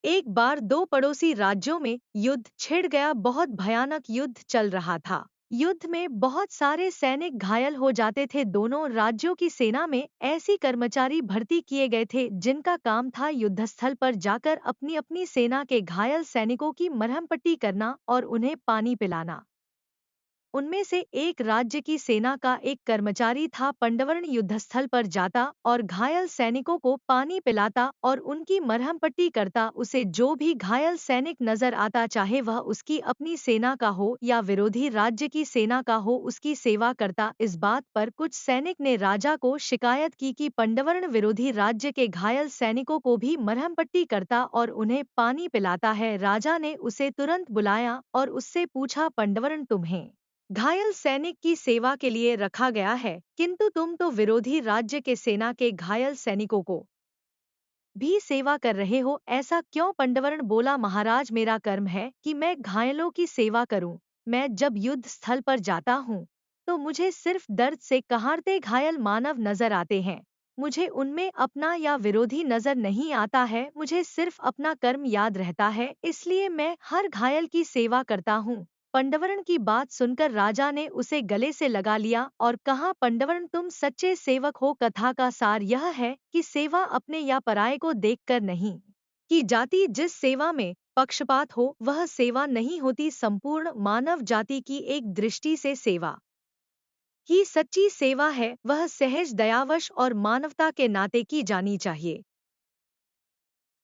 एक बार दो पड़ोसी राज्यों में युद्ध छिड़ गया। बहुत भयानक युद्ध चल रहा था। युद्ध में बहुत सारे सैनिक घायल हो जाते थे। दोनों राज्यों की सेना में ऐसी कर्मचारी भर्ती किए गए थे जिनका काम था युद्धस्थल पर जाकर अपनी अपनी सेना के घायल सैनिकों की मरहम पट्टी करना और उन्हें पानी पिलाना। उनमें से एक राज्य की सेना का एक कर्मचारी था। पंडवर्ण युद्धस्थल पर जाता और घायल सैनिकों को पानी पिलाता और उनकी मरहम पट्टी करता। उसे जो भी घायल सैनिक नजर आता, चाहे वह उसकी अपनी सेना का हो या विरोधी राज्य की सेना का हो, उसकी सेवा करता। इस बात पर कुछ सैनिक ने राजा को शिकायत की कि पंडवर्ण विरोधी राज्य के घायल सैनिकों को भी मरहम पट्टी करता और उन्हें पानी पिलाता है। राजा ने उसे तुरंत बुलाया और उससे पूछा, पंडवर्ण, तुम्हें घायल सैनिक की सेवा के लिए रखा गया है, किंतु तुम तो विरोधी राज्य के सेना के घायल सैनिकों को भी सेवा कर रहे हो, ऐसा क्यों? पंडवर्ण बोला, महाराज, मेरा कर्म है कि मैं घायलों की सेवा करूं। मैं जब युद्ध स्थल पर जाता हूं तो मुझे सिर्फ दर्द से कहारते घायल मानव नजर आते हैं। मुझे उनमें अपना या विरोधी नजर नहीं आता है। मुझे सिर्फ अपना कर्म याद रहता है, इसलिए मैं हर घायल की सेवा करता हूँ। पंडवर्ण की बात सुनकर राजा ने उसे गले से लगा लिया और कहा, पंडवर्ण, तुम सच्चे सेवक हो। कथा का सार यह है कि सेवा अपने या पराये को देखकर नहीं की जाती। जिस सेवा में पक्षपात हो वह सेवा नहीं होती। संपूर्ण मानव जाति की एक दृष्टि से सेवा ही सच्ची सेवा है। वह सहज, दयावश और मानवता के नाते की जानी चाहिए।